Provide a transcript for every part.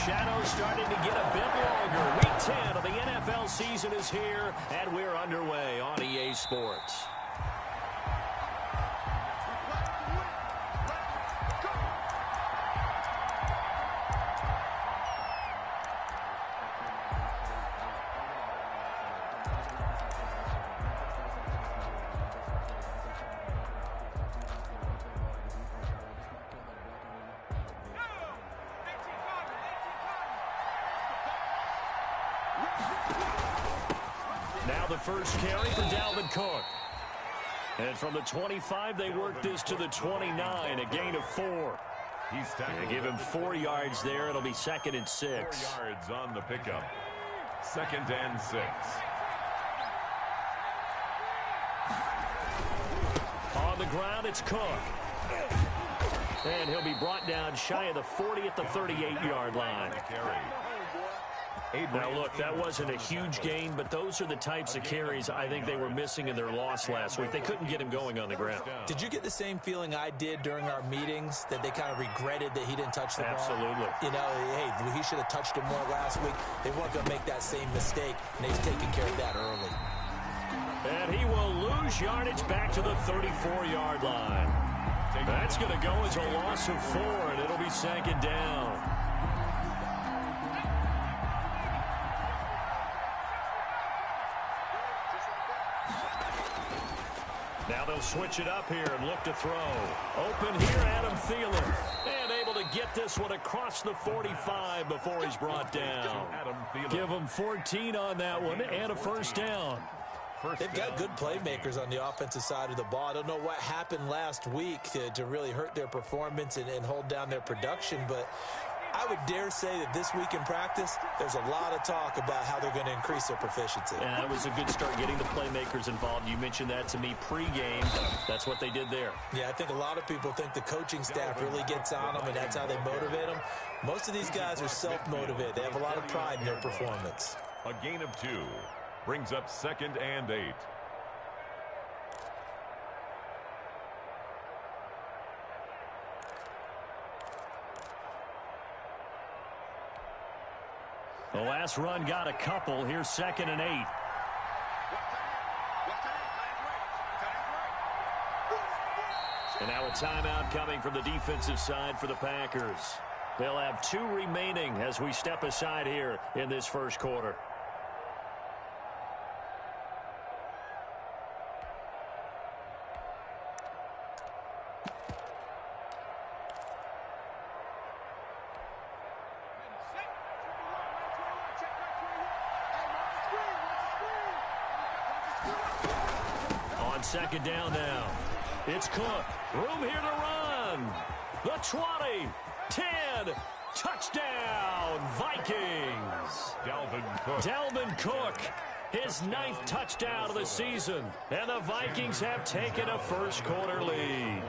shadows starting to get a bit longer. Week 10 of the NFL season is here, and we're underway on EA Sports. Now the first carry for Dalvin Cook. And from the 25, they work this to the 29, a gain of 4. They give him 4 yards there. It'll be 2nd and 6. 4 yards on the pickup. 2nd and 6. On the ground, it's Cook. And he'll be brought down shy of the 40 at the 38-yard line. Now, look, that wasn't a huge gain, but those are the types of carries I think they were missing in their loss last week. They couldn't get him going on the ground. Did you get the same feeling I did during our meetings, that they kind of regretted that he didn't touch the ball? Absolutely. You know, hey, he should have touched it more last week. They weren't going to make that same mistake, and they've taken care of that early. And he will lose yardage back to the 34-yard line. That's going to go as a loss of 4, and it'll be 2nd down. Now they'll switch it up here and look to throw. Open here, Adam Thielen. And able to get this one across the 45 before he's brought down. Give him 14 on that one and a first down. They've got good playmakers on the offensive side of the ball. I don't know what happened last week to really hurt their performance and hold down their production, but I would dare say that this week in practice, there's a lot of talk about how they're going to increase their proficiency. And that was a good start, getting the playmakers involved. You mentioned that to me pregame. That's what they did there. Yeah, I think a lot of people think the coaching staff really gets on them, and that's how they motivate them. Most of these guys are self-motivated. They have a lot of pride in their performance. A gain of 2 brings up 2nd and 8. The last run got a couple. Here's 2nd and 8. And now a timeout coming from the defensive side for the Packers. They'll have 2 remaining as we step aside here in this first quarter. On 2nd down now. It's Cook. Room here to run. The 20, 10, touchdown, Vikings. Dalvin Cook, his 9th touchdown of the season. And the Vikings have taken a first quarter lead.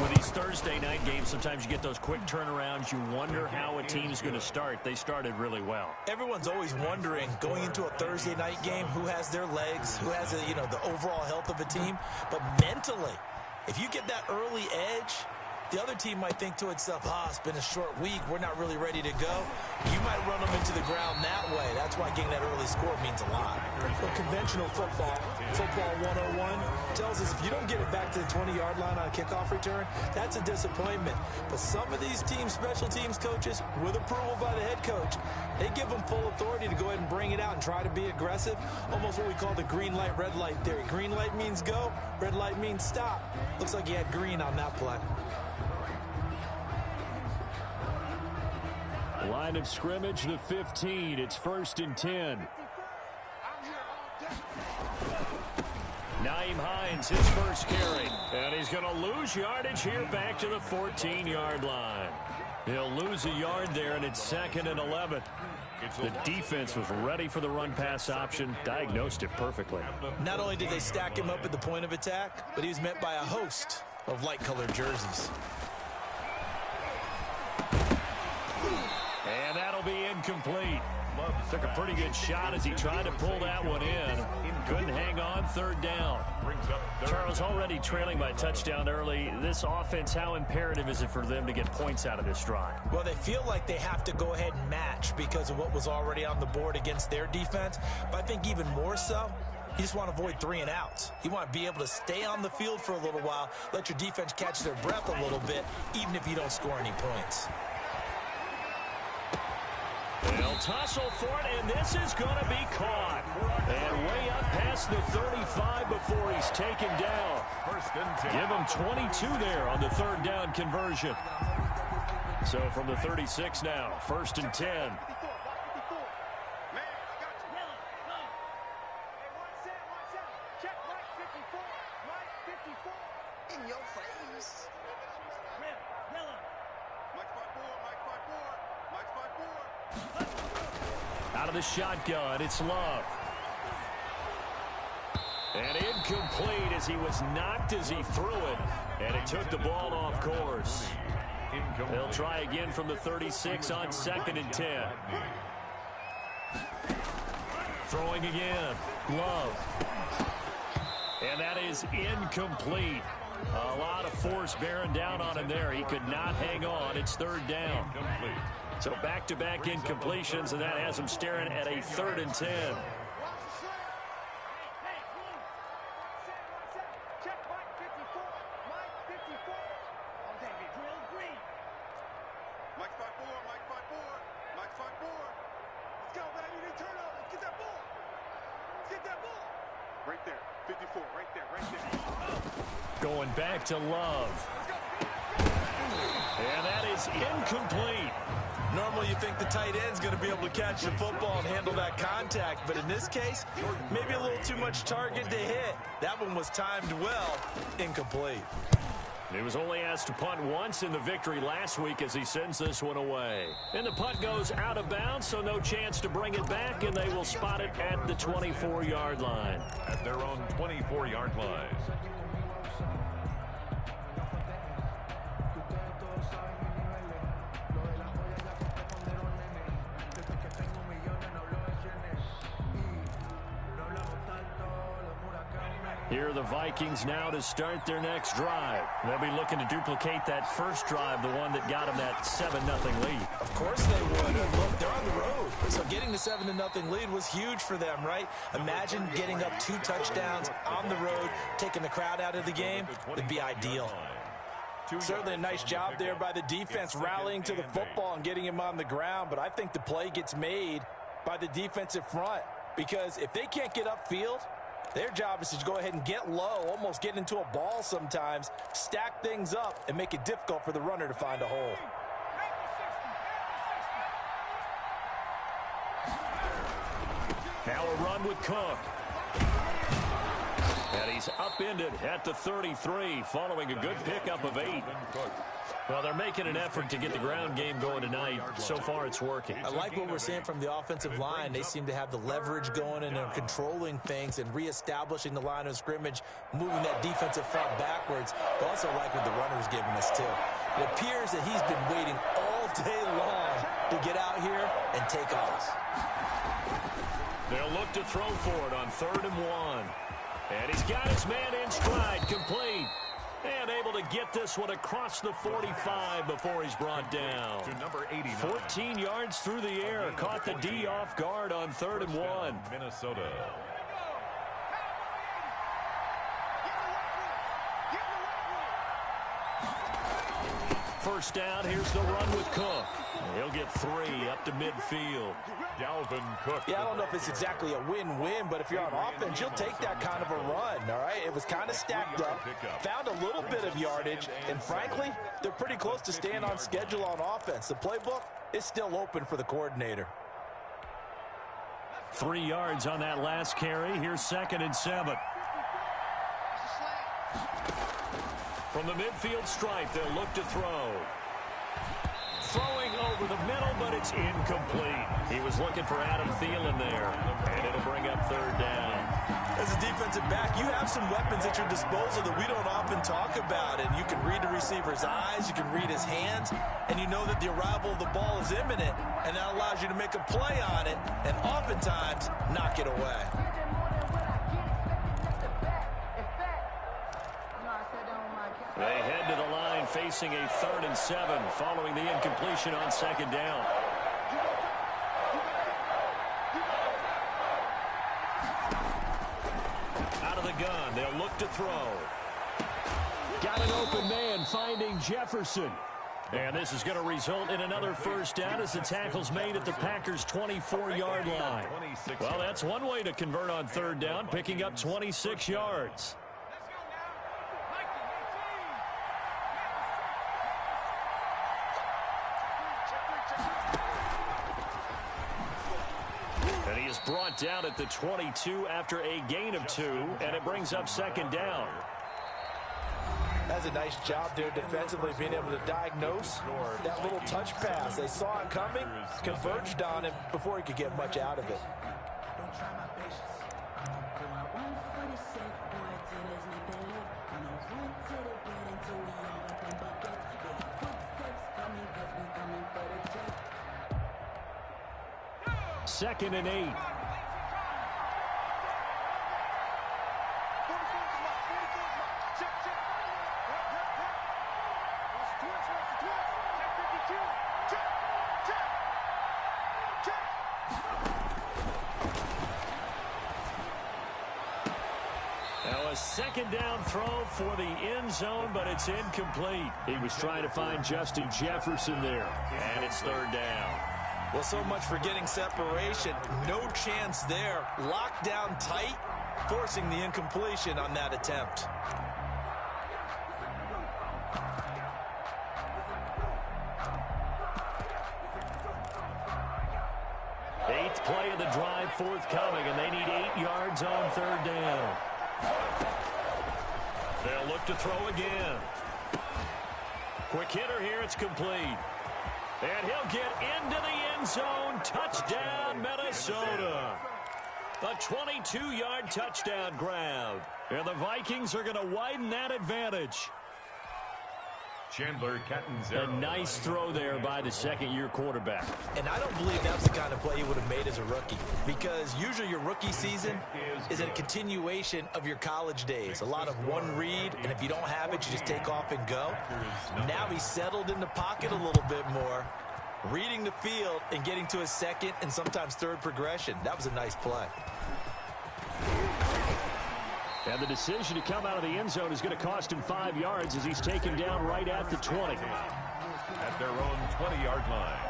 With these Thursday night games, sometimes you get those quick turnarounds. You wonder how a team's going to start. They started really well. Everyone's always wondering, going into a Thursday night game, who has their legs, who has the overall health of a team. But mentally, if you get that early edge, the other team might think to itself, it's been a short week, we're not really ready to go. You might run them into the ground that way. That's why getting that early score means a lot. Well, conventional football 101, tells us if you don't get it back to the 20-yard line on a kickoff return, that's a disappointment. But some of these teams, special teams coaches, with approval by the head coach, they give them full authority to go ahead and bring it out and try to be aggressive. Almost what we call the green light, red light theory. Green light means go, red light means stop. Looks like he had green on that play. Line of scrimmage, the 15. It's 1st and 10. Nyheim Hines, his first carry. And he's going to lose yardage here back to the 14-yard line. He'll lose a yard there, and it's 2nd and 11. The defense was ready for the run-pass option, diagnosed it perfectly. Not only did they stack him up at the point of attack, but he was met by a host of light-colored jerseys. And that'll be incomplete. Took a pretty good shot as he tried to pull that one in. Couldn't hang on, third down. Charles, already trailing by touchdown early. This offense, how imperative is it for them to get points out of this drive? Well, they feel like they have to go ahead and match because of what was already on the board against their defense. But I think even more so, you just want to avoid 3 and outs. You want to be able to stay on the field for a little while, let your defense catch their breath a little bit, even if you don't score any points. They'll tussle for it, and this is going to be caught. And way up past the 35 before he's taken down. Give him 22 there on the third down conversion. So from the 36 now, 1st and 10. Out of the shotgun, it's Love. And incomplete as he was knocked as he threw it. And it took the ball off course. They'll try again from the 36 on 2nd and 10. Throwing again. Love. And that is incomplete. A lot of force bearing down on him there. He could not hang on. It's 3rd down. So back-to-back incompletions, and that has him staring at a 3rd and 10. Right there, 54, right there. Going back to Love. And that is incomplete. Normally you think the tight end's going to be able to catch the football and handle that contact, but in this case, maybe a little too much target to hit. That one was timed well, incomplete. He was only asked to punt once in the victory last week as he sends this one away. And the punt goes out of bounds, so no chance to bring it back, and they will spot it at the 24-yard line. At their own 24-yard line. Here are the Vikings now to start their next drive. They'll be looking to duplicate that first drive, the one that got them that 7-0 lead. Of course they would. Look, they're on the road. So getting the 7-0 lead was huge for them, right? Imagine getting up 2 touchdowns on the road, taking the crowd out of the game. It'd be ideal. Certainly a nice job there by the defense rallying to the football and getting him on the ground. But I think the play gets made by the defensive front because if they can't get upfield, their job is to go ahead and get low, almost get into a ball sometimes, stack things up, and make it difficult for the runner to find a hole. Now a run with Cook. And he's upended at the 33, following a good pickup of 8. Well, they're making an effort to get the ground game going tonight. So far, it's working. I like what we're seeing from the offensive line. They seem to have the leverage going and they're controlling things and reestablishing the line of scrimmage, moving that defensive front backwards. I also like what the runner's giving us, too. It appears that he's been waiting all day long to get out here and take off. They'll look to throw for it on 3rd and 1. And he's got his man in stride, complete. And able to get this one across the 45 before he's brought down. To number 89. 14 yards through the air. Caught the D off guard on 3rd and 1. Minnesota. First down, here's the run with Cook. He'll get 3 up to midfield. Dalvin Cook. Yeah, I don't know if it's exactly a win-win, but if you're on offense, you'll take that kind of a run, all right? It was kind of stacked up, found a little bit of yardage, and frankly, they're pretty close to staying on schedule on offense. The playbook is still open for the coordinator. 3 yards on that last carry. Here's 2nd and 7. From the midfield stripe, they'll look to throw. Throwing over over the middle, but it's incomplete. He was looking for Adam Thielen there, and it'll bring up third down. As a defensive back, you have some weapons at your disposal that we don't often talk about. And you can read the receiver's eyes, you can read his hands, and you know that the arrival of the ball is imminent, and that allows you to make a play on it and oftentimes knock it away. They head to the line facing a 3rd and 7 following the incompletion on second down. Out of the gun, they'll look to throw. Got an open man finding Jefferson. And this is going to result in another first down as the tackle's made at the Packers' 24-yard line. Well, that's one way to convert on third down, picking up 26 yards. And he is brought down at the 22 after a gain of 2, and it brings up second down. That's a nice job there defensively, being able to diagnose that little touch pass. They saw it coming, converged on him before he could get much out of it. Second and 8. Now a second down throw for the end zone, but it's incomplete. He was trying to find Justin Jefferson there, and it's third down. Well, so much for getting separation. No chance there. Locked down tight, forcing the incompletion on that attempt. Eighth play of the drive forthcoming, and they need 8 yards on third down. They'll look to throw again. Quick hitter here, it's complete. And he'll get into the end zone. Touchdown, Minnesota. A 22-yard touchdown grab. And the Vikings are going to widen that advantage. Chandler Catanzaro. A nice throw there by the second-year quarterback. And I don't believe that's the kind of play he would have made as a rookie, because usually your rookie season is a continuation of your college days. A lot of one read, and if you don't have it, you just take off and go. Now he's settled in the pocket a little bit more, reading the field and getting to his second and sometimes third progression. That was a nice play. And the decision to come out of the end zone is going to cost him 5 yards as he's taken down right at the 20. At their own 20-yard line.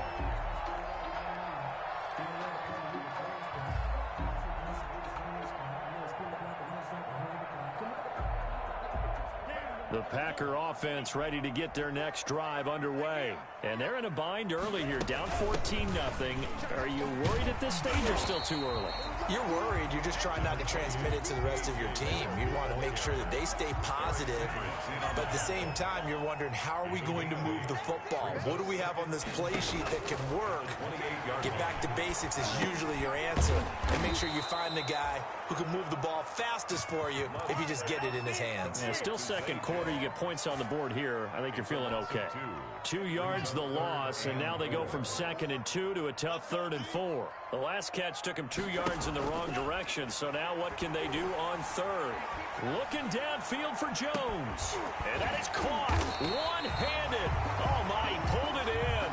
The Packer offense ready to get their next drive underway. And they're in a bind early here, down 14-0. Are you worried at this stage or still too early? You're worried. You're just trying not to transmit it to the rest of your team. You want to make sure that they stay positive. But at the same time, you're wondering, how are we going to move the football? What do we have on this play sheet that can work? Get back to basics is usually your answer. And make sure you find the guy who can move the ball fastest for you if you just get it in his hands. Yeah, still second quarter. You get points on the board here. I think you're feeling okay. 2 yards the loss, and now they go from 2nd and 2 to a tough 3rd and 4. The last catch took him 2 yards in the wrong direction, so now what can they do on 3rd? Looking downfield for Jones. And that is caught one-handed. Oh, my, he pulled it in.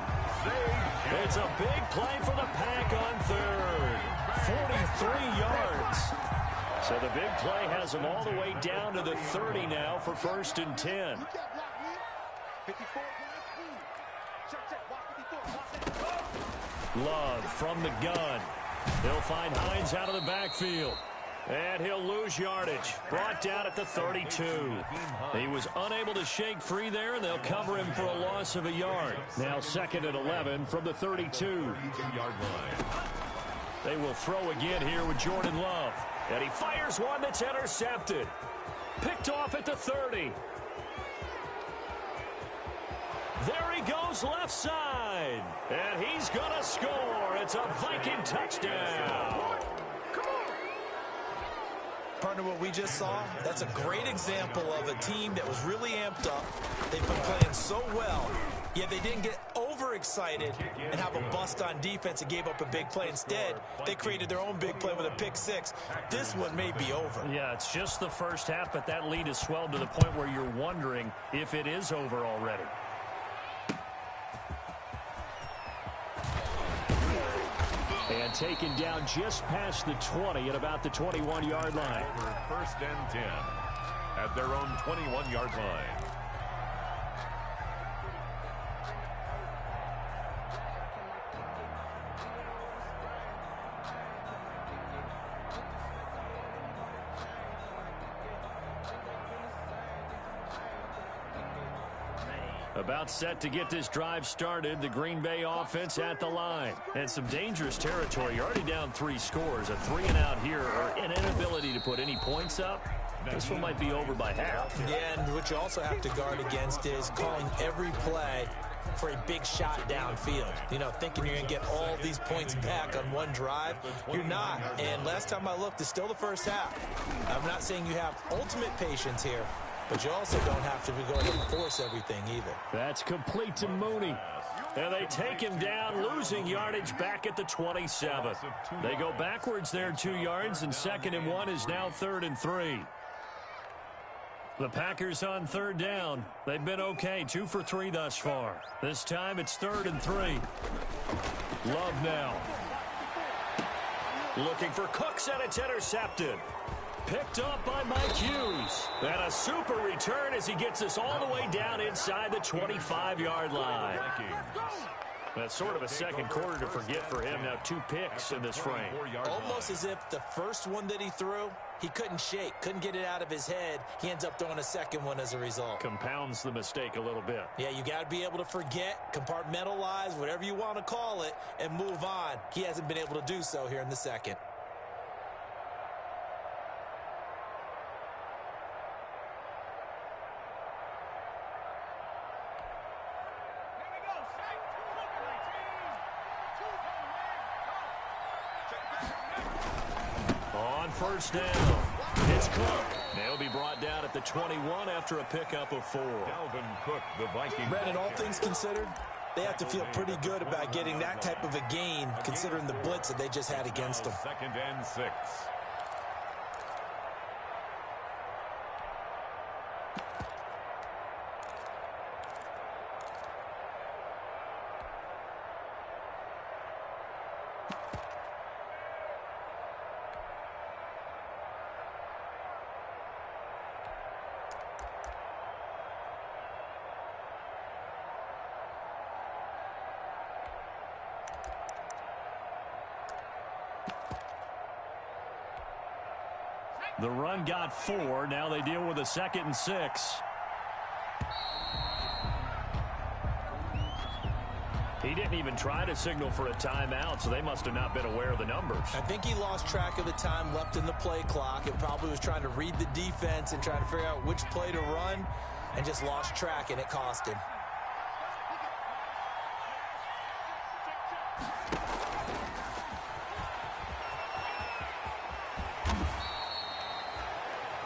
It's a big play for the Pack on 3rd. 43 yards. So the big play has them all the way down to the 30 now for 1st and 10. Love from the gun. He'll find Hines out of the backfield. And he'll lose yardage. Brought down at the 32. He was unable to shake free there, and they'll cover him for a loss of a yard. Now 2nd and 11 from the 32. They will throw again here with Jordan Love. And he fires one that's intercepted. Picked off at the 30. There he goes. goes left side. And he's going to score. It's a Viking touchdown. Partner, what we just saw, that's a great example of a team that was really amped up. They've been playing so well, yet they didn't get overexcited and have a bust on defense and gave up a big play. Instead, they created their own big play with a pick six. This one may be over. Yeah, it's just the first half, but that lead has swelled to the point where you're wondering if it is over already. And taken down just past the 20 at about the 21-yard line. First and 10 at their own 21-yard line. About set to get this drive started. The Green Bay offense at the line. And some dangerous territory. You're already down 3 scores. A 3-and-out here, or an inability to put any points up. This one might be over by half. Yeah, and what you also have to guard against is calling every play for a big shot downfield. You know, thinking you're going to get all these points back on one drive. You're not. And last time I looked, it's still the first half. I'm not saying you have ultimate patience here, but you also don't have to be going to force everything either. That's complete to Mooney. And they take him down, losing yardage back at the 27. They go backwards there 2 yards, and 2nd and 1 is now 3rd and 3. The Packers on 3rd down. They've been okay, 2 for 3 thus far. This time it's 3rd and 3. Love now. Looking for Cooks, and it's intercepted. Picked up by Mike Hughes. And a super return as he gets us all the way down inside the 25-yard line. That's sort of a second quarter to forget for him. Now 2 picks in this frame. Almost as if the first one that he threw, he couldn't shake, couldn't get it out of his head. He ends up throwing a second one as a result. Compounds the mistake a little bit. Yeah, you got to be able to forget, compartmentalize, whatever you want to call it, and move on. He hasn't been able to do so here in the second. First down. It's Cook. They'll be brought down at the 21 after a pickup of 4. Dalvin Cook, the Viking. Brandon, all things considered, they have to feel pretty good about getting that type of a gain, considering the blitz that they just had against them. 2nd and 6. The run got 4. Now they deal with a 2nd and 6. He didn't even try to signal for a timeout, so they must have not been aware of the numbers. I think he lost track of the time left in the play clock and probably was trying to read the defense and trying to figure out which play to run and just lost track, and it cost him.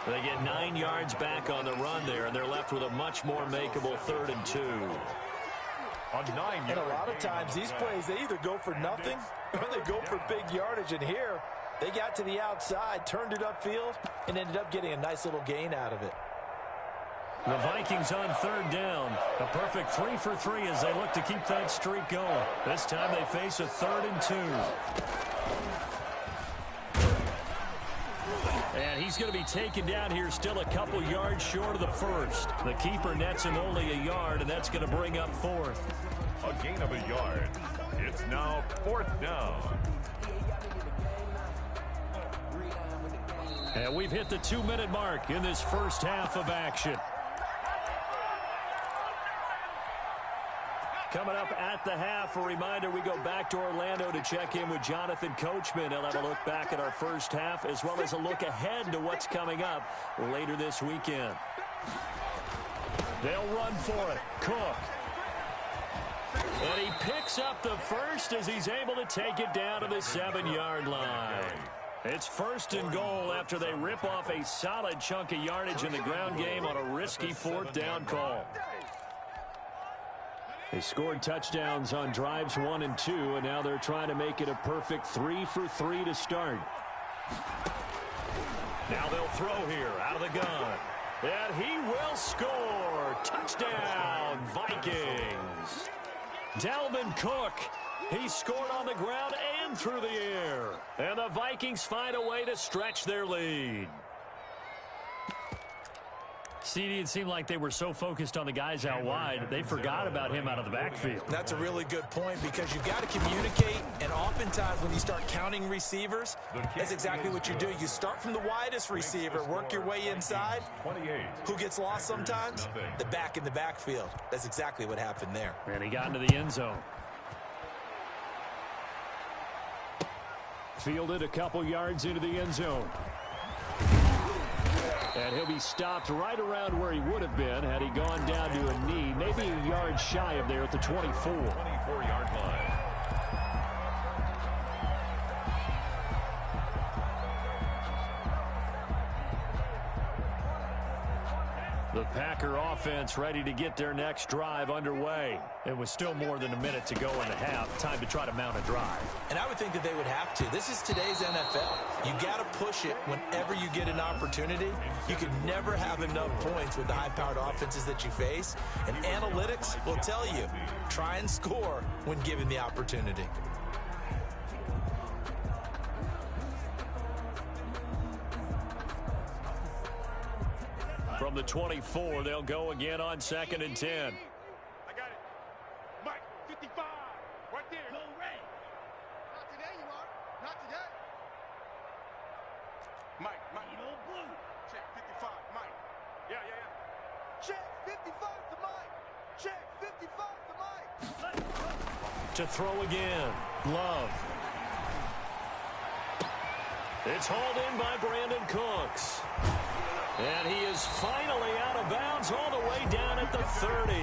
They get 9 yards back on the run there, and they're left with a much more makeable 3rd and 2. And a lot of times these plays, they either go for nothing or they go for big yardage. And here, they got to the outside, turned it upfield, and ended up getting a nice little gain out of it. The Vikings on 3rd down. A perfect 3 for 3 as they look to keep that streak going. This time they face a 3rd and 2. And he's going to be taken down here, still a couple yards short of the first. The keeper nets him only a yard, and that's going to bring up 4th. A gain of a yard. It's now 4th down. And we've hit the 2-minute mark in this first half of action. Coming up at the half, a reminder, we go back to Orlando to check in with Jonathan Coachman. He'll have a look back at our first half as well as a look ahead to what's coming up later this weekend. They'll run for it. Cook. picks up the first as he's able to take it down to the 7-yard line. It's 1st and goal after they rip off a solid chunk of yardage in the ground game on a risky 4th down call. They scored touchdowns on drives 1 and 2, and now they're trying to make it a perfect 3 for 3 to start. Now they'll throw here out of the gun. And he will score. Touchdown, Vikings. Dalvin Cook. He scored on the ground and through the air. And the Vikings find a way to stretch their lead. CD, it seemed like they were so focused on the guys out wide, they forgot about him out of the backfield. That's a really good point because you've got to communicate, and oftentimes when you start counting receivers, that's exactly what you do. You start from the widest receiver, work your way inside. Who gets lost sometimes? The back in the backfield. That's exactly what happened there. And he got into the end zone. Fielded a couple yards into the end zone. And he'll be stopped right around where he would have been had he gone down to a knee, maybe a yard shy of there at the 24. 24-yard line. The Packer offense ready to get their next drive underway. It was still more than a minute to go in the half. Time to try to mount a drive. And I would think that they would have to. This is today's NFL. You got to push it whenever you get an opportunity. You can never have enough points with the high-powered offenses that you face. And analytics will tell you, try and score when given the opportunity. From the 24, they'll go again on 2nd and 10. I got it. Mike, 55. Right there. Go Ray. Not today, you are. Not today. Mike. Blue. Check 55, Mike. Yeah. Check 55 to Mike. Check 55 to Mike. To throw again. Love. It's hauled in by Brandon Cooks. And he is finally out of bounds all the way down at the 30.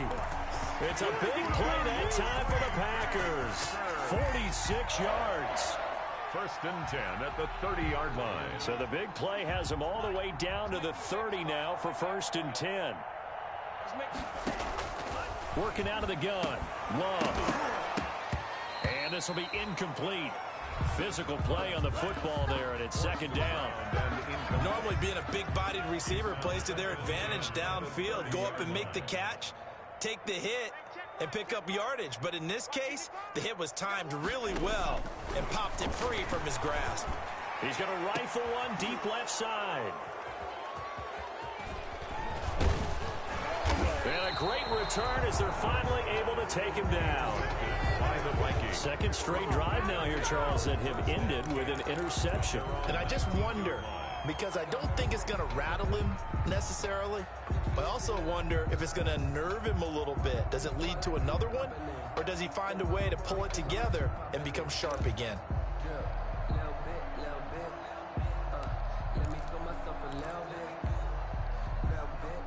It's a big play that time for the Packers. 46 yards. 1st and 10 at the 30-yard line. So the big play has him all the way down to the 30 now for 1st and 10. Working out of the gun. Love. And this will be incomplete. Physical play on the football there, and it's 2nd down. Normally being a big-bodied receiver plays to their advantage downfield. Go up and make the catch, take the hit, and pick up yardage. But in this case, the hit was timed really well and popped it free from his grasp. He's going to rifle one deep left side. And a great return as they're finally able to take him down. By the Vikings. 2nd straight drive now here, Charles, that have ended with an interception. And I just wonder, because I don't think it's going to rattle him necessarily, but I also wonder if it's going to nerve him a little bit. Does it lead to another one, or does he find a way to pull it together and become sharp again?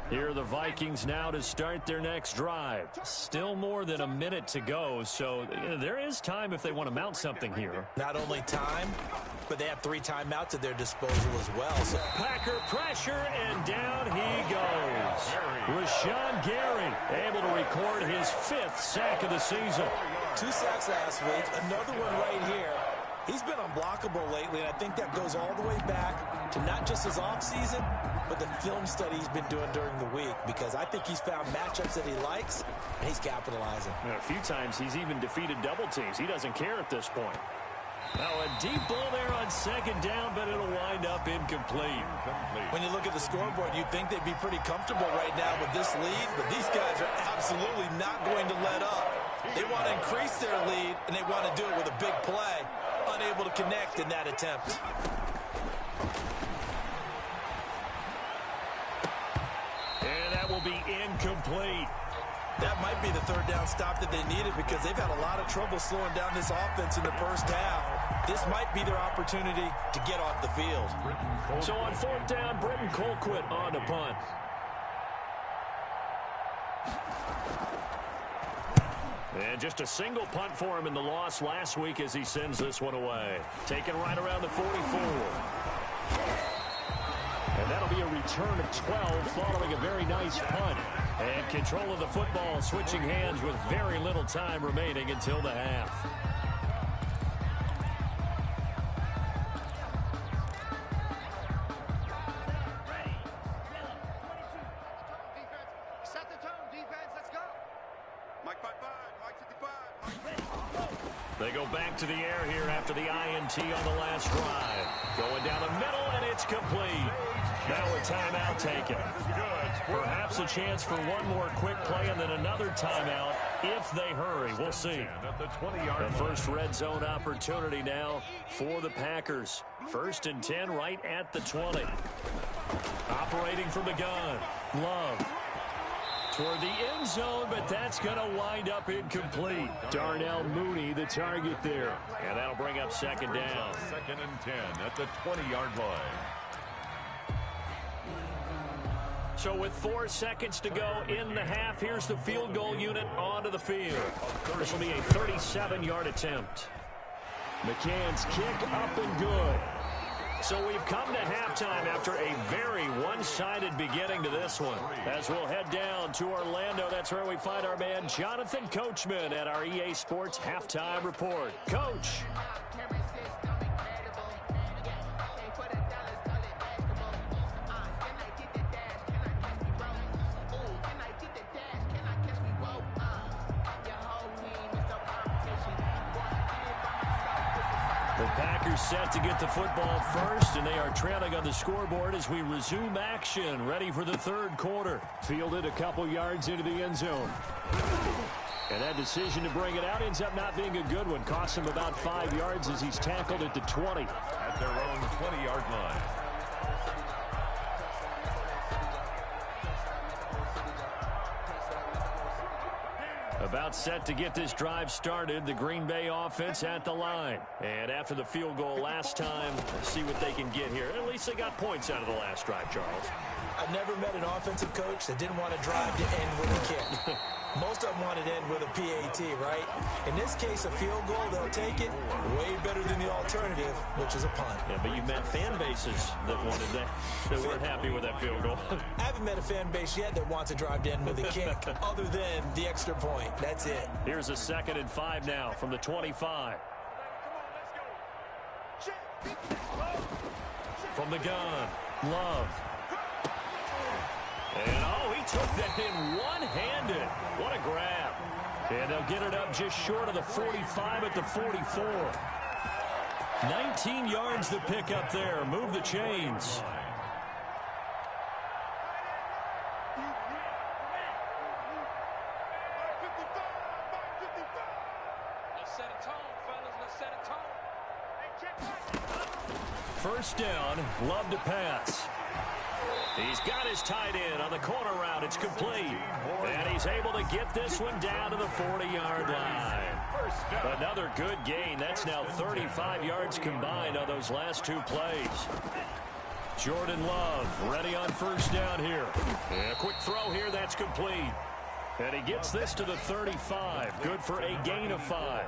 Here are the Vikings now to start their next drive. Still more than a minute to go, so there is time if they want to mount something here. Not only time, but they have 3 timeouts at their disposal as well. So Packer pressure, and down he goes. Rashawn Gary able to record his 5th sack of the season. 2 sacks last week, another one right here. He's been unblockable lately, and I think that goes all the way back to not just his offseason, but the film study he's been doing during the week, because I think he's found matchups that he likes, and he's capitalizing. A few times he's even defeated double teams. He doesn't care at this point. Now a deep ball there on 2nd down, but it'll wind up incomplete. When you look at the scoreboard, you'd think they'd be pretty comfortable right now with this lead, but these guys are absolutely not going to let up. They want to increase their lead, and they want to do it with a big play. Unable to connect in that attempt. And that will be incomplete. That might be the 3rd down stop that they needed, because they've had a lot of trouble slowing down this offense in the first half. This might be their opportunity to get off the field. So on 4th down, Britton Colquitt on to punt. And just a single punt for him in the loss last week as he sends this one away. Taken right around the 44. And that'll be a return of 12 following a very nice punt. And control of the football switching hands with very little time remaining until the half. Set the tone, defense. Let's go. Mike 55, Mike 55. They go back to the air here after the INT on the last drive. Going down the middle, and it's complete. Now a timeout taken. Perhaps a chance for one more quick play and then another timeout if they hurry. We'll see. The first red zone opportunity now for the Packers. 1st and 10 right at the 20. Operating from the gun. Love. Toward the end zone, but that's going to wind up incomplete. Darnell Mooney, the target there. And that'll bring up 2nd down. 2nd and 10 at the 20-yard line. So with 4 seconds to go in the half, here's the field goal unit onto the field. This will be a 37-yard attempt. McCann's kick up and good. So we've come to halftime after a very one-sided beginning to this one. As we'll head down to Orlando, that's where we find our man Jonathan Coachman at our EA Sports Halftime Report. Coach. The Packers set to get the football first, and they are trailing on the scoreboard as we resume action, ready for the 3rd quarter. Fielded a couple yards into the end zone. And that decision to bring it out ends up not being a good one. Costs him about 5 yards as he's tackled at the 20. At their own 20-yard line. About set to get this drive started, the Green Bay offense at the line. And after the field goal last time, let's see what they can get here. At least they got points out of the last drive, Charles. I've never met an offensive coach that didn't want to drive to end with a kick. Most of them wanted to end with a PAT, right? In this case, a field goal, they'll take it way better than the alternative, which is a punt. Yeah, but you met fan bases that wanted that, that weren't happy with that field goal. I haven't met a fan base yet that wants to drive to end with a kick other than the extra point. That's it. Here's a 2nd and 5 now from the 25. From the gun, Love. And, he took that in one-handed. What a grab. And they'll get it up just short of the 45 at the 44. 19 yards to pick up there. Move the chains. Let's set a tone, fellas. Let's set a tone. First down, Love to pass. He's got his tight end on the corner route. It's complete. And he's able to get this one down to the 40-yard line. Another good gain. That's now 35 yards combined on those last 2 plays. Jordan Love ready on first down here. And a quick throw here. That's complete. And he gets this to the 35. Good for a gain of 5.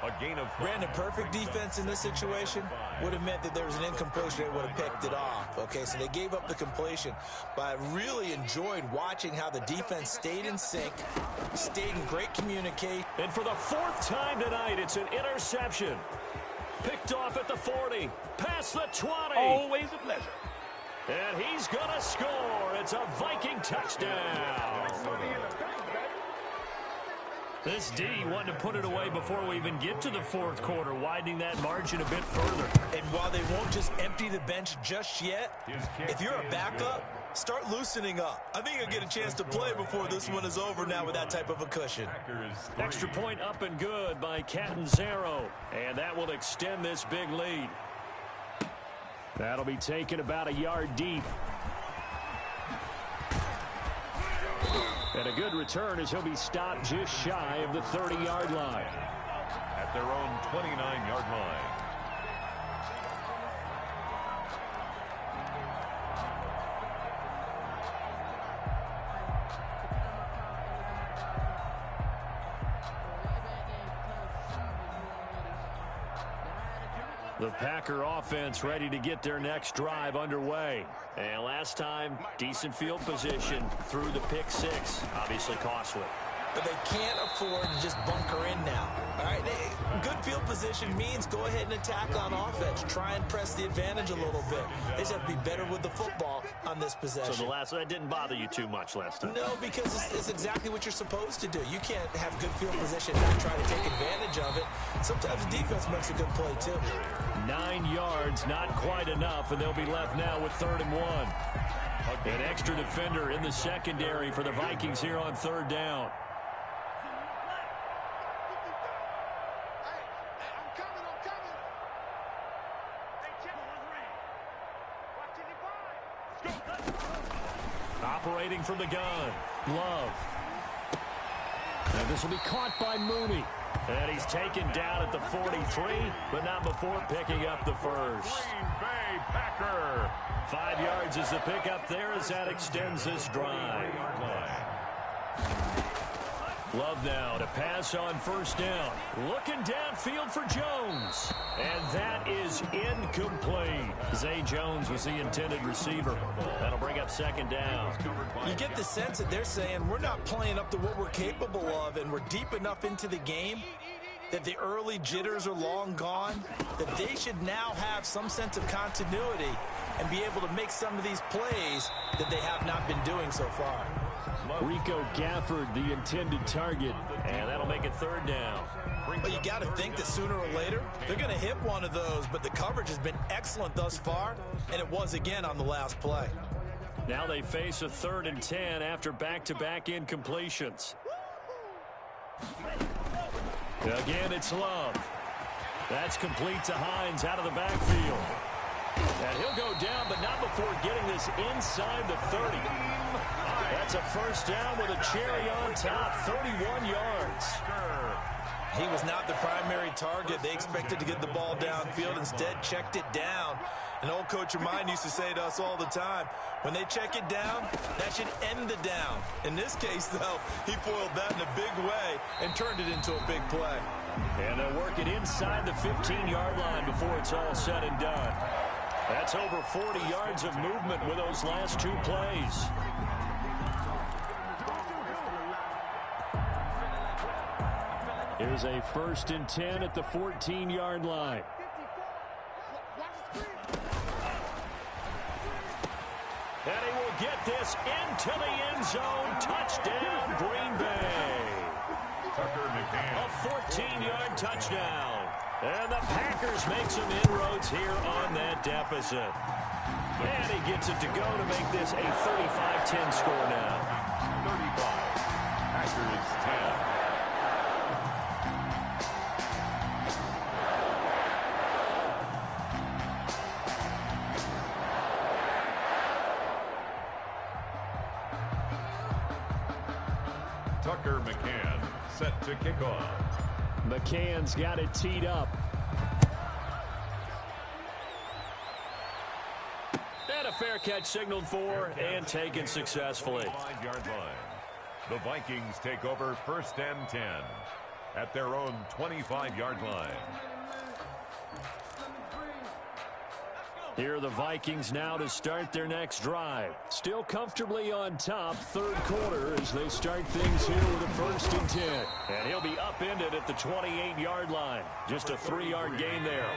A gain of 5. Brandon, perfect defense in this situation would have meant that there was an incompletion. They would have picked it off. Okay, so they gave up the completion. But I really enjoyed watching how the defense stayed in sync, stayed in great communication. And for the 4th time tonight, it's an interception. Picked off at the 40, past the 20. Always a pleasure. And he's going to score. It's a Viking touchdown. This D wanted to put it away before we even get to the 4th quarter, widening that margin a bit further. And while they won't just empty the bench just yet, if you're a backup, start loosening up. I think you'll get a chance to play before this one is over now with that type of a cushion. Extra point up and good by Catanzaro. And that will extend this big lead. That'll be taken about a yard deep. And a good return as he'll be stopped just shy of the 30-yard line. At their own 29-yard line. The Packer offense ready to get their next drive underway. And last time, decent field position through the pick six. Obviously costly. But they can't afford to just bunker in now. All right, good field position means go ahead and attack on offense. Try and press the advantage a little bit. They just have to be better with the football on this possession. So that didn't bother you too much last time? No, because it's exactly what you're supposed to do. You can't have good field position and not try to take advantage of it. Sometimes the defense makes a good play, too. 9 yards, not quite enough, and they'll be left now with 3rd and 1. An extra defender in the secondary for the Vikings here on 3rd down. Operating from the gun, Love. And this will be caught by Mooney. And he's taken down at the 43, but not before picking up the first. Green Bay Packer. 5 yards is the pickup there as that extends this drive. Love now to pass on 1st down. Looking downfield for Jones. And that is incomplete. Zay Jones was the intended receiver. That'll bring up 2nd down. You get the sense that they're saying we're not playing up to what we're capable of, and we're deep enough into the game that the early jitters are long gone, that they should now have some sense of continuity and be able to make some of these plays that they have not been doing so far. Rico Gafford, the intended target, and that'll make it 3rd down. But you got to think that sooner or later, they're going to hit one of those, but the coverage has been excellent thus far, and it was again on the last play. Now they face a 3rd and 10 after back-to-back incompletions. Again, it's Love. That's complete to Hines out of the backfield. And he'll go down, but not before getting this inside the 30. That's a 1st down with a cherry on top, 31 yards. He was not the primary target. They expected to get the ball downfield, instead checked it down. An old coach of mine used to say to us all the time, when they check it down, that should end the down. In this case, though, he foiled that in a big way and turned it into a big play. And they'll work it inside the 15-yard line before it's all said and done. That's over 40 yards of movement with those last 2 plays. Here's a 1st and 10 at the 14-yard line. And he will get this into the end zone. Touchdown, Green Bay. Tucker McCann. A 14-yard touchdown. And the Packers make some inroads here on that deficit. And he gets it to go to make this a 35-10 score now. 35. Packers 10. Tucker McCann set to kick off. McCann's got it teed up. And a fair catch signaled for and taken successfully. 5-yard line. The Vikings take over 1st and 10 at their own 25-yard line. Here are the Vikings now to start their next drive. Still comfortably on top, 3rd quarter as they start things here with a 1st and 10. And he'll be upended at the 28-yard line. Just a 3-yard gain there.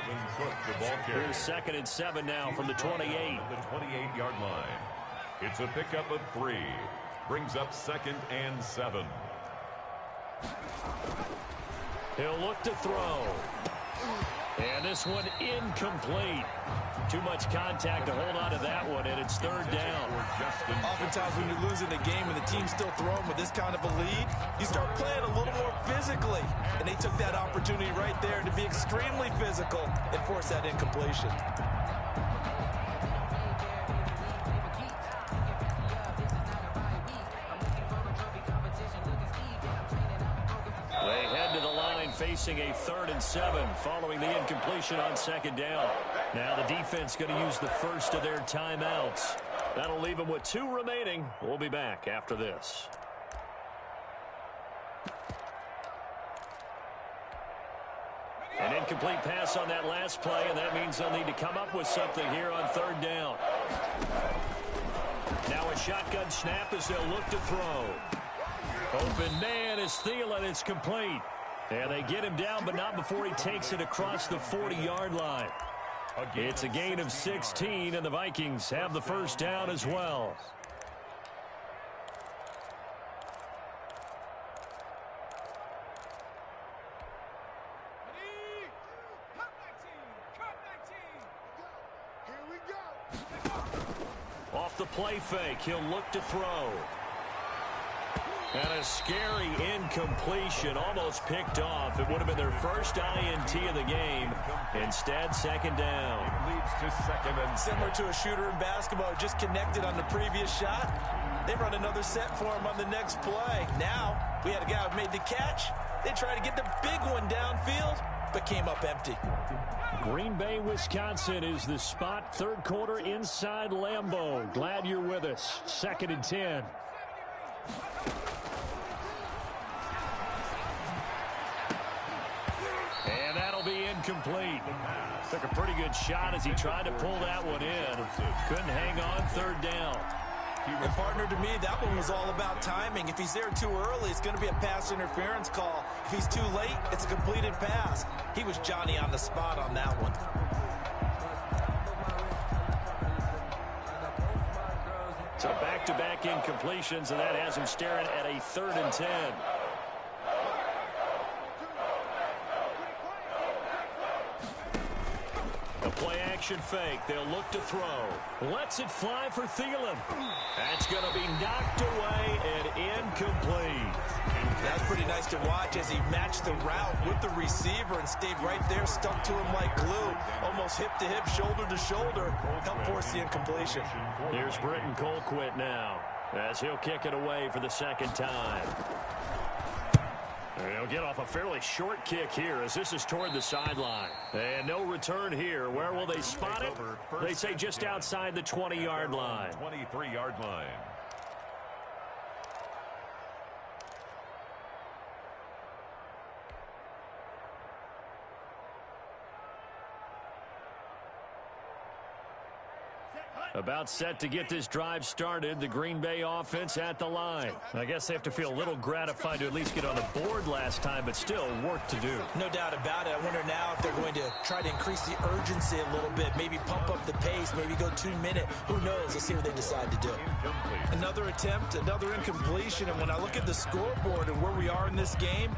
Here's 2nd and 7 now from the 28. The 28-yard line. It's a pickup of 3. Brings up 2nd and 7. He'll look to throw. And this one incomplete. Too much contact to hold on to that one, and it's 3rd down. Oftentimes when you're losing a game and the team's still throwing with this kind of a lead, you start playing a little more physically. And they took that opportunity right there to be extremely physical and force that incompletion. They head to the line facing a 3rd and 7 following the incompletion on 2nd down. Now the defense going to use the first of their timeouts. That'll leave them with 2 remaining. We'll be back after this. An incomplete pass on that last play, and that means they'll need to come up with something here on third down. Now a shotgun snap as they'll look to throw. Open man is Thielen. It's complete. And they get him down, but not before he takes it across the 40-yard line. It's a gain of 16, and the Vikings have the first down as well. Off the play fake, he'll look to throw. And a scary incompletion, almost picked off. It would have been their first INT of the game. Instead, second down. Leads to second and Similar to a shooter in basketball, just connected on the previous shot. They run another set for him on the next play. Now, we had a guy who made the catch. They tried to get the big one downfield, but came up empty. Green Bay, Wisconsin is the spot. Third quarter inside Lambeau. Glad you're with us. 2nd and 10. And that'll be incomplete. Took a pretty good shot as he tried to pull that one in. Couldn't hang on third down. And partner, to me, that one was all about timing. If he's there too early, it's going to be a pass interference call. If he's too late, it's a completed pass. He was Johnny on the spot on that one. So back-to-back incompletions, and that has him staring at a 3rd and 10. A play-action fake. They'll look to throw. Lets it fly for Thielen. That's going to be knocked away and incomplete. That's pretty nice to watch as he matched the route with the receiver and stayed right there, stuck to him like glue. Almost hip-to-hip, shoulder-to-shoulder. Helped force the incompletion. Here's Britton Colquitt now as he'll kick it away for the second time. They'll get off a fairly short kick here as this is toward the sideline. And no return here. Where will they spot it? They say just outside the 20-yard line. 23-yard line. About set to get this drive started. The Green Bay offense at the line. I guess they have to feel a little gratified to at least get on the board last time, but still work to do. No doubt about it. I wonder now if they're going to try to increase the urgency a little bit, maybe pump up the pace, maybe go 2-minute. Who knows? Let's see what they decide to do. Another attempt, another incompletion, and when I look at the scoreboard and where we are in this game,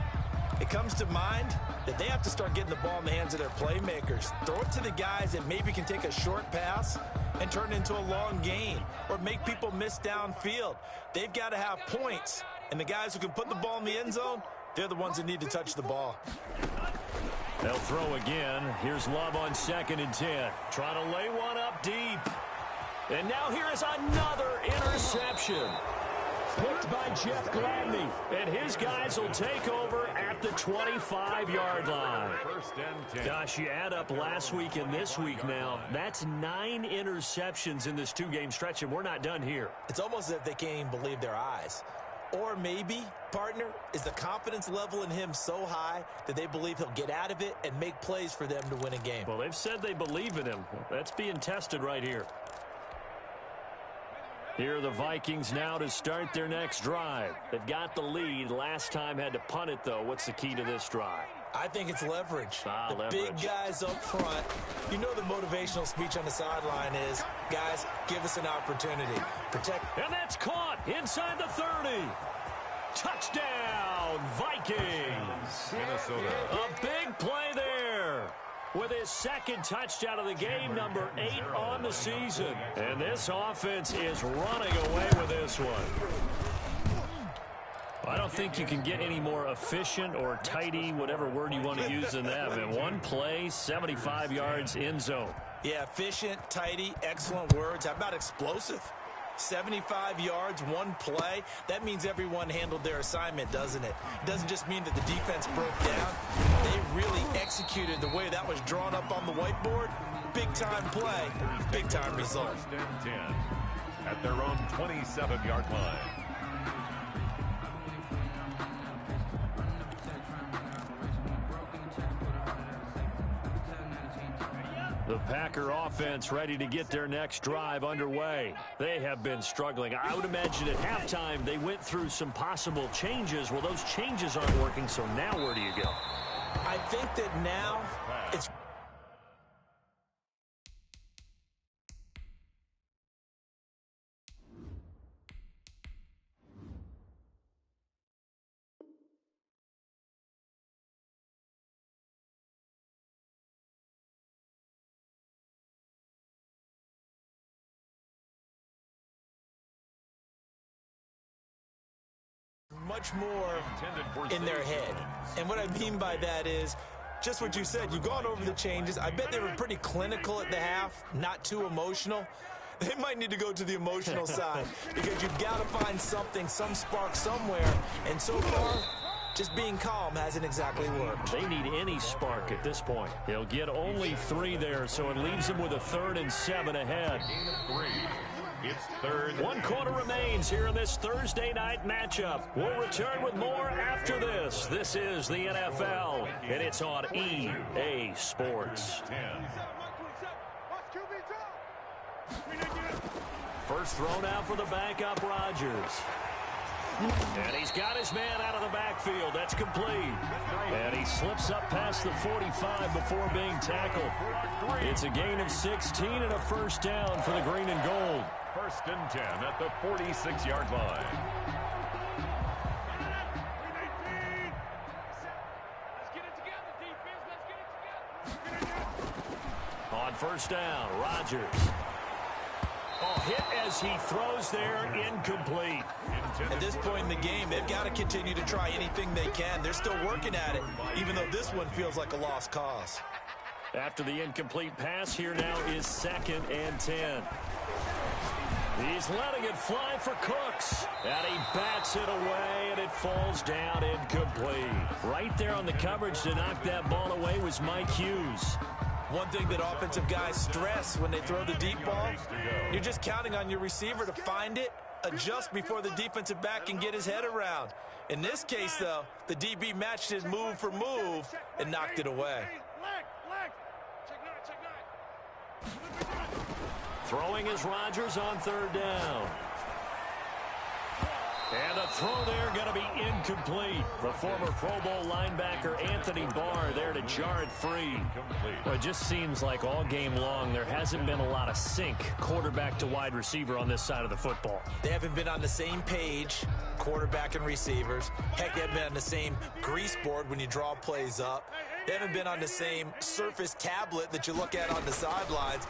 it comes to mind that they have to start getting the ball in the hands of their playmakers. Throw it to the guys that maybe can take a short pass and turn it into a long gain or make people miss downfield. They've got to have points, and the guys who can put the ball in the end zone, they're the ones that need to touch the ball. They'll throw again. Here's Love on 2nd and 10. Trying to lay one up deep. And now here is another interception. Picked by Jeff Gladney. And his guys will take over at the 25-yard line. Gosh, you add up last week and this week now. That's 9 interceptions in this 2-game stretch, and we're not done here. It's almost as if they can't even believe their eyes. Or maybe, partner, is the confidence level in him so high that they believe he'll get out of it and make plays for them to win a game. Well, they've said they believe in him. That's being tested right here. Here are the Vikings now to start their next drive. They've got the lead. Last time had to punt it, though. What's the key to this drive? I think it's leverage. Leverage. Big guys up front. You know the motivational speech on the sideline is, guys, give us an opportunity. Protect. And that's caught inside the 30. Touchdown, Vikings. Minnesota. A big play there. With his second touchdown of the game, number 8 on the season. And this offense is running away with this one. I don't think you can get any more efficient or tidy, whatever word you want to use than that. In one play, 75 yards in zone. Yeah, efficient, tidy, excellent words. How about explosive? 75 yards, one play. That means everyone handled their assignment, doesn't it? It doesn't just mean that the defense broke down. They really executed the way that was drawn up on the whiteboard. Big-time play, big-time result. 1st and 10 at their own 27-yard line. The Packer offense ready to get their next drive underway. They have been struggling. I would imagine at halftime they went through some possible changes. Well, those changes aren't working, so now where do you go? I think that now it's much more in their head. And what I mean by that is just what you said. You've gone over the changes. I bet they were pretty clinical at the half, not too emotional. They might need to go to the emotional side because you've got to find something, some spark somewhere. And so far, just being calm hasn't exactly worked. They need any spark at this point. They'll get only 3 there, so it leaves them with a 3rd and 7 ahead. Gain of 3. It's 3rd. 1 quarter remains here in this Thursday night matchup. We'll return with more after this. This is the NFL, and it's on EA Sports. 10. First thrown out for the backup, Rodgers. And he's got his man out of the backfield. That's complete. And he slips up past the 45 before being tackled. It's a gain of 16 and a first down for the green and gold. 1st and 10 at the 46-yard line. On first down, Rodgers. Oh, hit as he throws there, incomplete. At this point in the game, they've got to continue to try anything they can. They're still working at it, even though this one feels like a lost cause. After the incomplete pass, here now is 2nd and 10. He's letting it fly for Cooks. And he bats it away, and it falls down incomplete. Right there on the coverage to knock that ball away was Mike Hughes. One thing that offensive guys stress when they throw the deep ball, you're just counting on your receiver to find it, adjust before the defensive back can get his head around. In this case, though, the DB matched it move for move and knocked it away. Throwing is Rodgers on 3rd down. And the throw there going to be incomplete. The former Pro Bowl linebacker Anthony Barr there to jar it free. Well, it just seems like all game long there hasn't been a lot of sync quarterback to wide receiver on this side of the football. They haven't been on the same page, quarterback and receivers. Heck, they haven't been on the same grease board when you draw plays up. They haven't been on the same Surface tablet that you look at on the sidelines.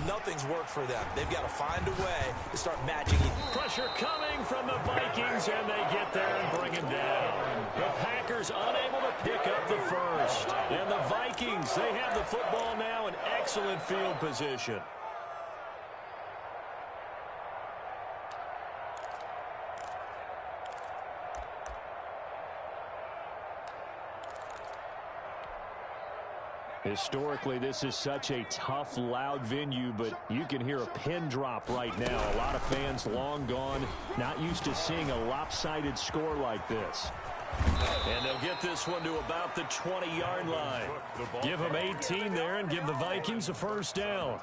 Nothing's worked for them. They've got to find a way to start matching it. Pressure coming from the Vikings, and they get there and bring him down. The Packers unable to pick up the first. And the Vikings, they have the football now in excellent field position. Historically, this is such a tough, loud venue, but you can hear a pin drop right now. A lot of fans long gone, not used to seeing a lopsided score like this. And they'll get this one to about the 20-yard line. Give them 18 there and give the Vikings a first down.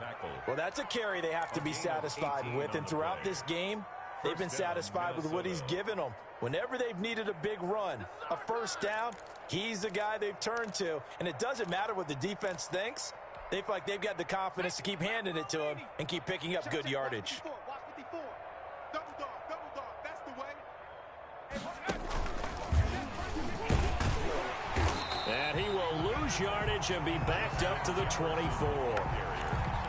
Well, that's a carry they have to be satisfied with, and throughout this game, they've been satisfied with what he's given them. Whenever they've needed a big run, a first down, he's the guy they've turned to. And it doesn't matter what the defense thinks. They feel like they've got the confidence to keep handing it to him and keep picking up good yardage. And he will lose yardage and be backed up to the 24.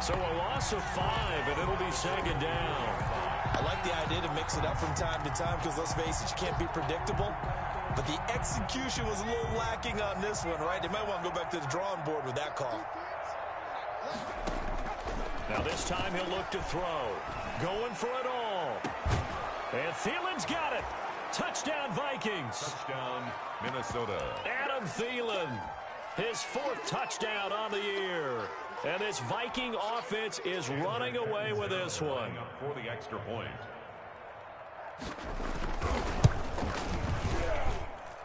So a loss of 5, and it'll be 2nd down. I like the idea to mix it up from time to time because, let's face it, you can't be predictable. But the execution was a little lacking on this one, right? They might want to go back to the drawing board with that call. Now this time he'll look to throw. Going for it all. And Thielen's got it. Touchdown, Vikings. Touchdown, Minnesota. Adam Thielen, his 4th touchdown on the year. And this Viking offense is running away with this one. For the extra point.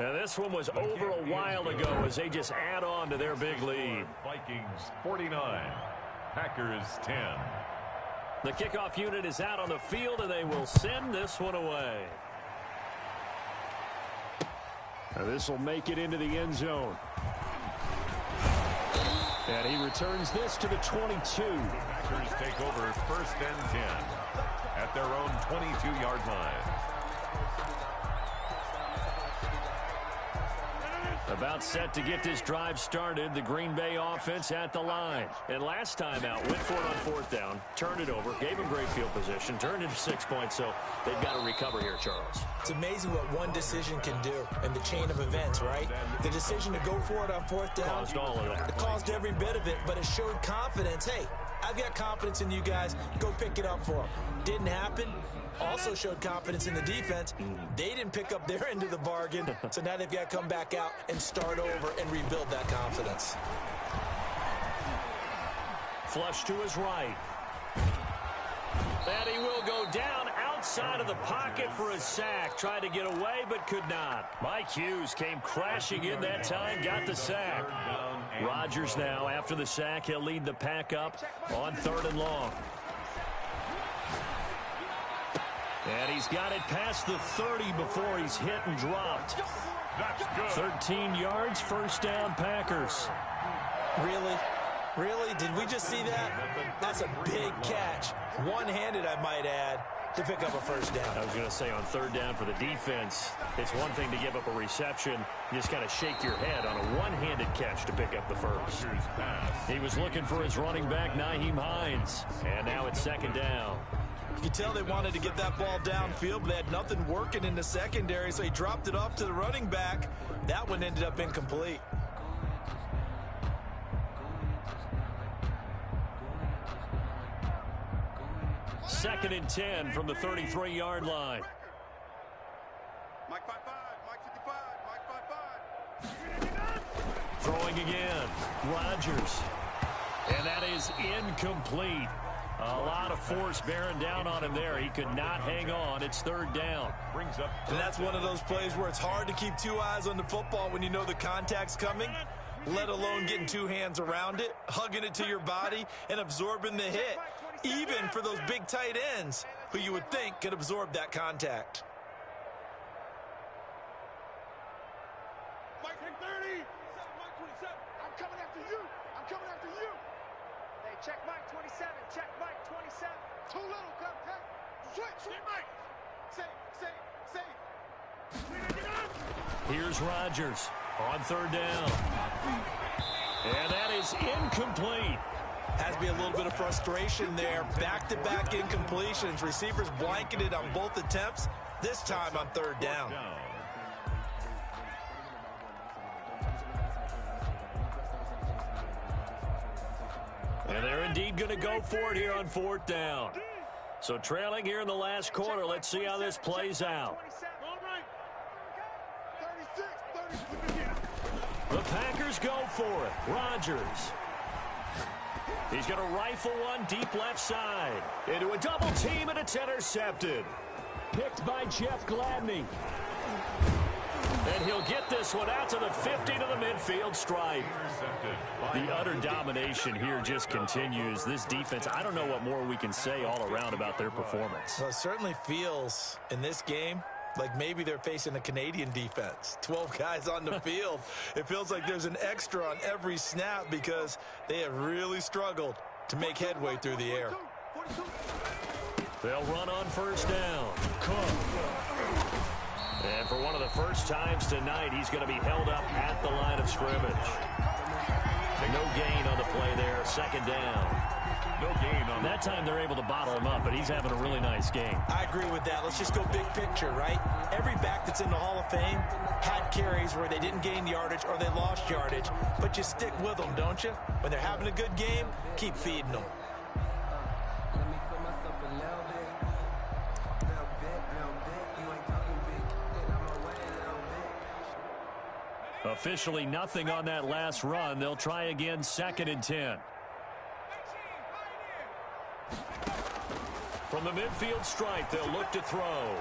And this one was over a while ago as they just add on to their big lead. Vikings 49. Packers 10. The kickoff unit is out on the field, and they will send this one away. This will make it into the end zone. And he returns this to the 22. The Packers take over 1st and 10 at their own 22-yard line. About set to get this drive started, the Green Bay offense at the line. And last time out, went for it on 4th down, turned it over, gave them great field position, turned into 6 points, so they've got to recover here, Charles. It's amazing what one decision can do in the chain of events, right? The decision to go for it on 4th down. Caused all of that. It caused every bit of it, but it showed confidence. Hey, I've got confidence in you guys. Go pick it up for them. Didn't happen. Also showed confidence in the defense. They didn't pick up their end of the bargain, so now they've got to come back out and start over and rebuild that confidence. Flush to his right. And he will go down outside of the pocket for a sack. Tried to get away, but could not. Mike Hughes came crashing in that time, got the sack. Rodgers now, after the sack, he'll lead the pack up on 3rd and long. And he's got it past the 30 before he's hit and dropped. That's good. 13 yards, 1st down, Packers. Really? Really? Did we just see that? That's a big catch. One-handed, I might add, to pick up a 1st down. I was going to say on 3rd down for the defense, it's one thing to give up a reception. You just got to shake your head on a one-handed catch to pick up the 1st. He was looking for his running back, Nyheim Hines. And now it's 2nd down. You can tell they wanted to get that ball downfield, but they had nothing working in the secondary, so he dropped it off to the running back. That one ended up incomplete. Second and 10 from the 33-yard line. Mike 5-5, Mike 55, Mike 5-5. Throwing again. Rodgers. And that is incomplete. A lot of force bearing down on him there. He could not hang on. It's 3rd down. Brings up. And that's one of those plays where it's hard to keep 2 eyes on the football when you know the contact's coming, let alone getting 2 hands around it, hugging it to your body, and absorbing the hit, even for those big tight ends who you would think could absorb that contact. Mike 30. Mike 27. I'm coming after you. I'm coming after you. Hey, check Mike 27. Check Mike 27. Too little, come, hey. Switch. Mike. Say. Here's Rodgers on 3rd down. And that is incomplete. Has to be a little bit of frustration there. Back-to-back incompletions. Receivers blanketed on both attempts, this time on 3rd down. And they're indeed going to go for it here on 4th down. So trailing here in the last quarter. Let's see how this plays out. The Packers go for it. Rodgers. He's going to rifle one deep left side. Into a double team, and it's intercepted. Picked by Jeff Gladney. And he'll get this one out to the 50 to the midfield stripe. The utter domination here just continues. This defense, I don't know what more we can say all around about their performance. Well, it certainly feels in this game like maybe they're facing a Canadian defense. 12 guys on the field. It feels like there's an extra on every snap because they have really struggled to make headway through the air. They'll run on 1st down. Cook. And for one of the first times tonight, he's going to be held up at the line of scrimmage. No gain on the play there. 2nd down. No gain on that time. They're able to bottle him up, but he's having a really nice game. I agree with that. Let's just go big picture, right? Every back that's in the Hall of Fame had carries where they didn't gain yardage or they lost yardage, but you stick with them, don't you? When they're having a good game, keep feeding them. Officially nothing on that last run. They'll try again, 2nd and 10. From the midfield stripe, they'll look to throw.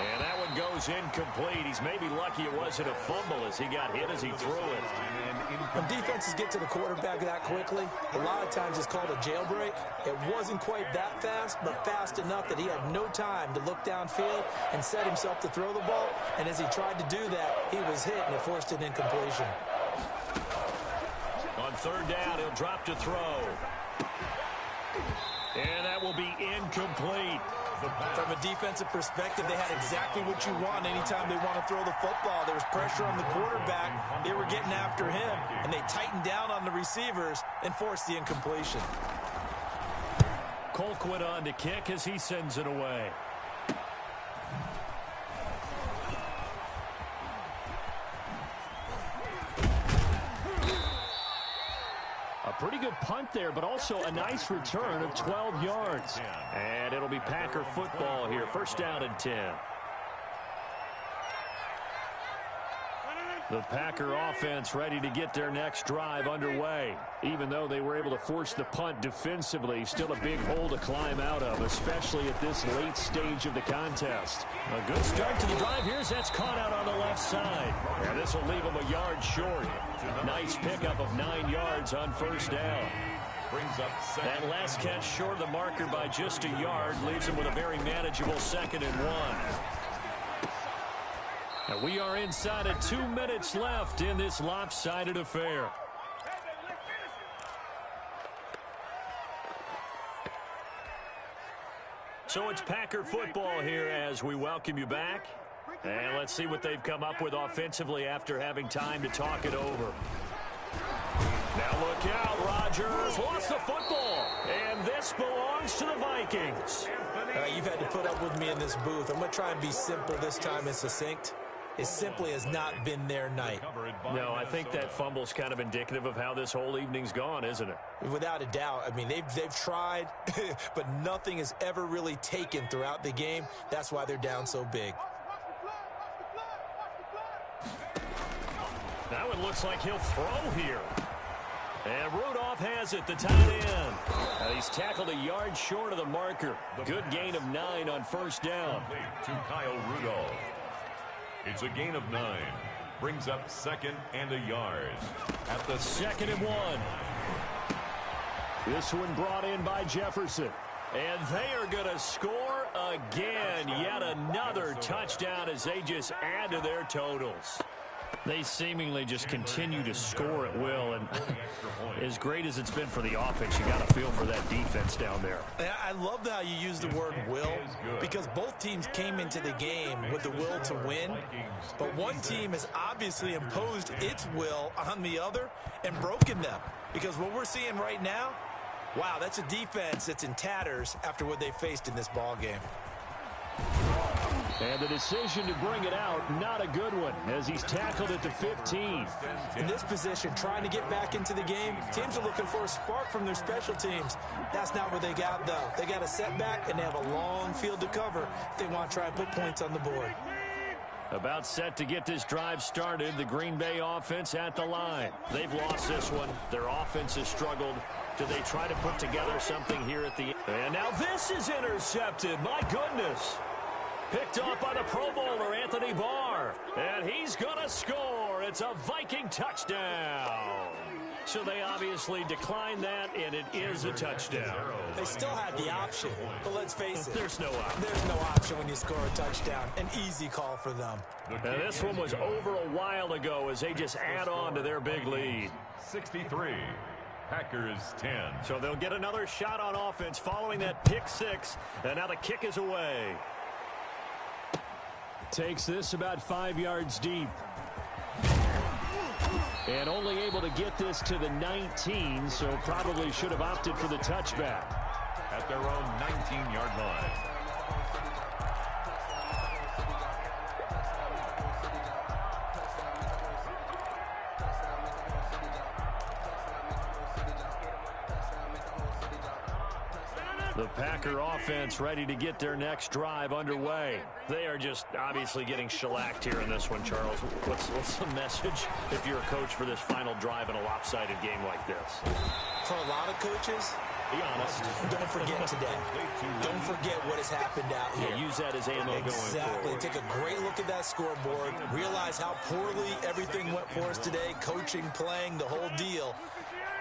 And that one goes incomplete. He's maybe lucky it wasn't a fumble as he got hit as he threw it. When defenses get to the quarterback that quickly, a lot of times it's called a jailbreak. It wasn't quite that fast, but fast enough that he had no time to look downfield and set himself to throw the ball. And as he tried to do that, he was hit, and it forced an incompletion. On third down, he'll drop to throw. And that will be incomplete. From a defensive perspective, they had exactly what you want anytime they want to throw the football. There was pressure on the quarterback. They were getting after him, and they tightened down on the receivers and forced the incompletion. Colquitt on to kick as he sends it away. A pretty good punt there, but also a nice return of 12 yards. And it'll be Packer football here. First down and 10. The Packer offense ready to get their next drive underway. Even though they were able to force the punt defensively, still a big hole to climb out of, especially at this late stage of the contest. A good start to the drive here as that's caught out on the left side. And this will leave them a yard short. Nice pickup of 9 yards on first down. That last catch short of the marker by just a yard leaves them with a very manageable 2nd and 1. And we are inside of 2 minutes left in this lopsided affair. So it's Packer football here as we welcome you back. And let's see what they've come up with offensively after having time to talk it over. Now look out, Rodgers lost the football. And this belongs to the Vikings. You've had to put up with me in this booth. I'm going to try and be simple this time and succinct. It simply has not been their night. No, I think that fumble's kind of indicative of how this whole evening's gone, isn't it? Without a doubt. I mean, they've tried, but nothing has ever really taken throughout the game. That's why they're down so big. That one looks like he'll throw here. And Rudolph has it, the tight end. He's tackled a yard short of the marker. Good gain of 9 on first down. To Kyle Rudolph. It's a gain of 9. Brings up 2nd and a yard. At the 2nd and 1. This one brought in by Jefferson. And they are going to score again. Yet another touchdown as they just add to their totals. They seemingly just continue to score at will, and as great as it's been for the offense, you got to feel for that defense down there. I love how you use the word will, because both teams came into the game with the will to win, but one team has obviously imposed its will on the other and broken them, because what we're seeing right now, wow, that's a defense that's in tatters after what they faced in this ball game. And the decision to bring it out, not a good one, as he's tackled at the 15. In this position, trying to get back into the game, teams are looking for a spark from their special teams. That's not what they got, though. They got a setback, and they have a long field to cover if they want to try and put points on the board. About set to get this drive started, the Green Bay offense at the line. They've lost this one. Their offense has struggled. Do they try to put together something here at the end? And now this is intercepted. My goodness. Picked off by the Pro Bowler, Anthony Barr. And he's going to score. It's a Viking touchdown. So they obviously declined that, and it is a touchdown. They still had the option, but let's face it. There's no option. There's no option when you score a touchdown. An easy call for them. Now this one was over a while ago as they just add on to their big lead. 63. Packers 10. So they'll get another shot on offense following that pick 6, and now the kick is away. Takes this about 5 yards deep. And only able to get this to the 19, so probably should have opted for the touchback. At their own 19-yard line. The Packer offense ready to get their next drive underway. They are just obviously getting shellacked here in this one, Charles. What's the message if you're a coach for this final drive in a lopsided game like this? For a lot of coaches, Be honest. Don't forget today. Don't forget what has happened out here. Yeah, use that as ammo going forward. Exactly. Take a great look at that scoreboard. Realize how poorly everything went for us today. Coaching, playing, the whole deal.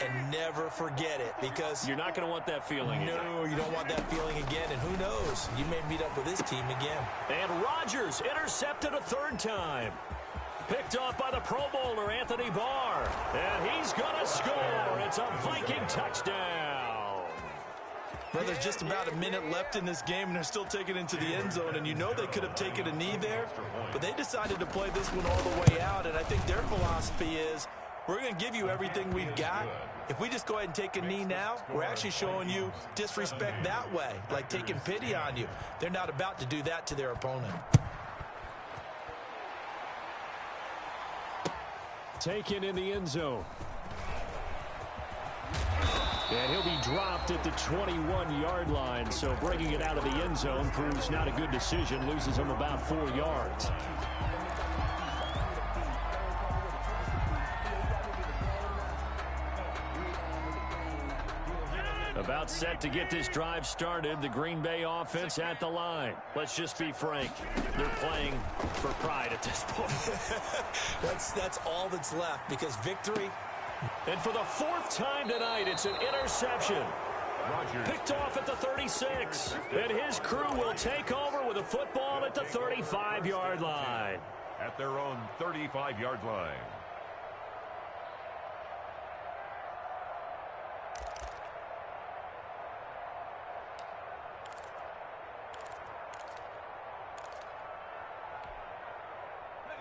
And never forget it, because you're not going to want that feeling again. No, you don't want that feeling again. And who knows? You may meet up with this team again. And Rodgers intercepted a third time. Picked off by the Pro Bowler, Anthony Barr. And he's going to score. It's a Viking touchdown. Well, there's just about a minute left in this game, and they're still taking it into the end zone. And you know they could have taken a knee there, but they decided to play this one all the way out. And I think their philosophy is, we're going to give you everything we've got. If we just go ahead and take a knee now, we're actually showing you disrespect that way, like taking pity on you. They're not about to do that to their opponent. Taken in the end zone. And he'll be dropped at the 21-yard line. So bringing it out of the end zone proves not a good decision. Loses him about 4 yards. About set to get this drive started. The Green Bay offense at the line. Let's just be frank. They're playing for pride at this point. That's all that's left, because victory. And for the 4th time tonight, it's an interception. Rodgers. Picked off at the 36. And his crew will take over with a football at the 35-yard line. At their own 35-yard line.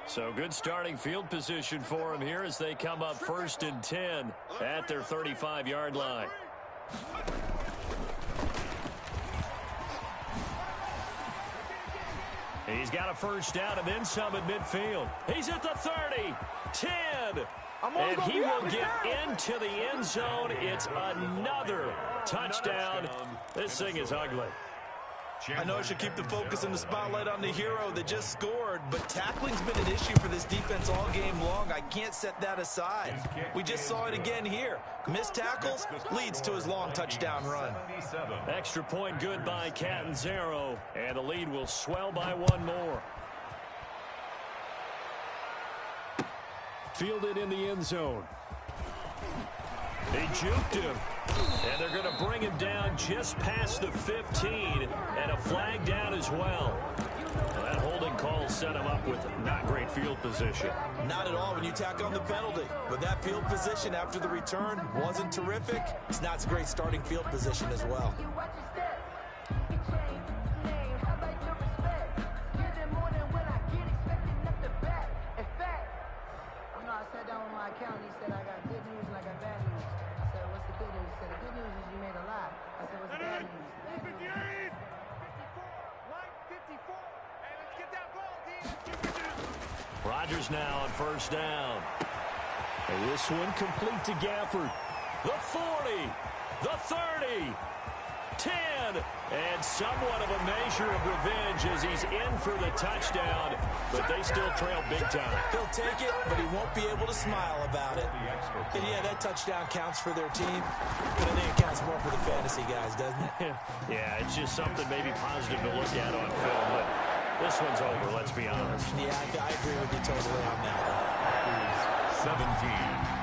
So good starting field position for him here as they come up 1st and 10 at their 35-yard line. He's got a first down and then some at midfield. He's at the 30, 10, and he will get into the end zone. It's another touchdown. This thing is ugly. I know I should keep the focus and the spotlight on the hero that just scored, but tackling's been an issue for this defense all game long. I can't set that aside. We just saw it again here. Missed tackles leads to his long touchdown run. Extra point good by Catanzaro, and the lead will swell by 1 more. Fielded in the end zone. They juked him. And they're going to bring him down just past the 15, and a flag down as well. That holding call set him up with not great field position. Not at all when you tack on the penalty. But that field position after the return wasn't terrific. It's not a great starting field position as well. I sat down with my accountant. He said I got good news and I got bad news. I said, what's the good news? He said, the good news is you made a lot. I said, what's the bad news? Bad news. 54, line 54. Hey, let's get that ball, D. Rodgers now on first down. And this one complete to Gafford. The 40, the 30, 10, and somewhat of a measure of revenge as he's in for the touchdown, but they still trail big time. He'll take it, but he won't be able to smile about it. And yeah, that touchdown counts for their team, but I think it counts more for the fantasy guys, doesn't it? Yeah, it's just something maybe positive to look at on film, but this one's over, let's be honest. Yeah, I agree with you totally on that. 17.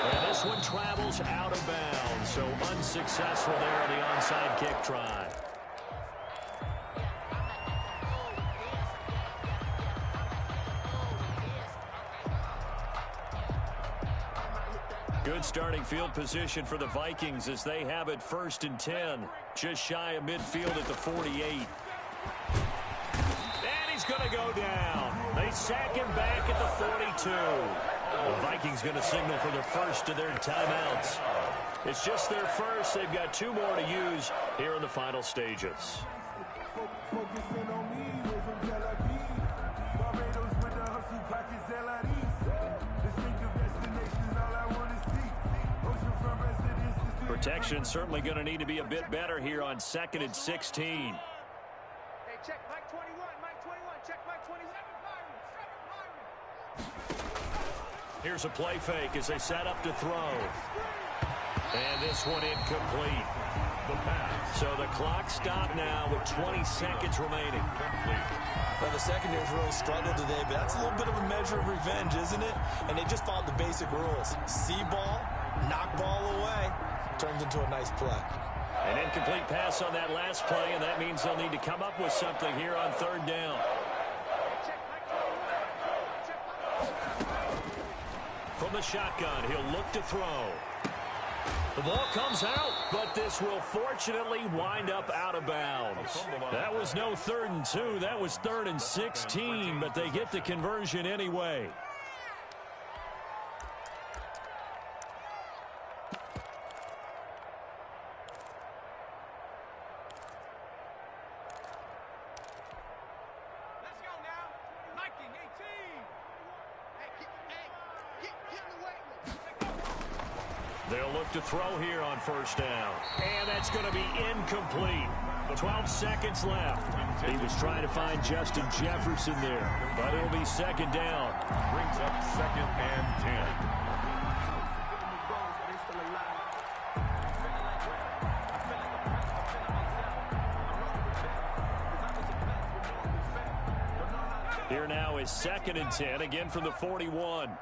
And this one travels out of bounds, so unsuccessful there on the onside kick try. Good starting field position for the Vikings as they have it 1st and 10, just shy of midfield at the 48. And he's going to go down. They sack him back at the 42. The Vikings going to signal for the first of their timeouts. It's just their first. They've got 2 more to use here in the final stages. Protection certainly going to need to be a bit better here on 2nd and 16. Hey, check Mike 21, Mike 21, check Mike 27. Here's a play fake as they set up to throw. And this one incomplete. The pass. So the clock stopped now with 20 seconds remaining. Well, the secondary's really struggled today, but that's a little bit of a measure of revenge, isn't it? And they just followed the basic rules. See ball, knock ball away, turns into a nice play. An incomplete pass on that last play, and that means they'll need to come up with something here on third down. From the shotgun, he'll look to throw. The ball comes out, but this will fortunately wind up out of bounds. That was no 3rd and 2. That was 3rd and 16, but they get the conversion anyway. Let's go now. Viking 18. They'll look to throw here on first down. And that's going to be incomplete. 12 seconds left. He was trying to find Justin Jefferson there, but it'll be second down. Brings up 2nd and 10. Here now is 2nd and 10, again from the 41.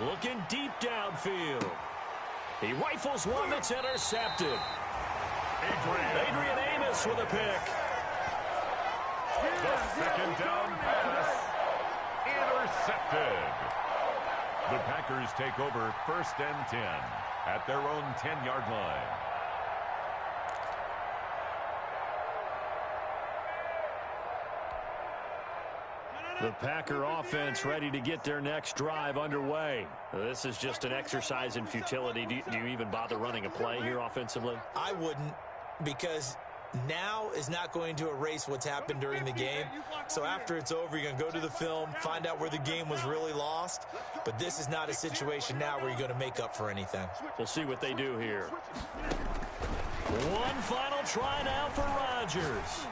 Looking deep downfield. He rifles one that's intercepted. Adrian Amos with a pick. The 2nd down pass. Intercepted. The Packers take over 1st and 10 at their own 10-yard line. The Packer offense ready to get their next drive underway. This is just an exercise in futility. Do you even bother running a play here offensively? I wouldn't, because now is not going to erase what's happened during the game. So after it's over, you're going to go to the film, find out where the game was really lost. But this is not a situation now where you're going to make up for anything. We'll see what they do here. One final try now for Rodgers.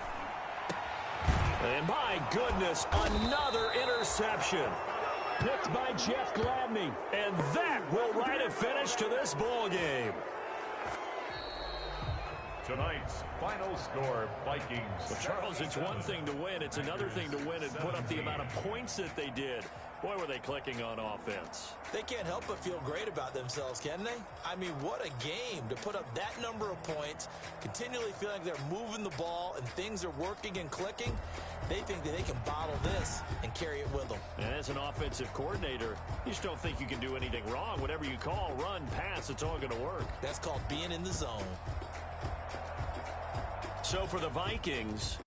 And my goodness, another interception. Picked by Jeff Gladney. And that will write a finish to this ball game. Tonight's final score, Vikings. Well, Charles, it's one thing to win. It's another thing to win and put up the amount of points that they did. Boy, were they clicking on offense. They can't help but feel great about themselves, can they? I mean, what a game to put up that number of points, continually feeling like they're moving the ball and things are working and clicking. They think that they can bottle this and carry it with them. And as an offensive coordinator, you just don't think you can do anything wrong. Whatever you call, run, pass, it's all going to work. That's called being in the zone. So for the Vikings,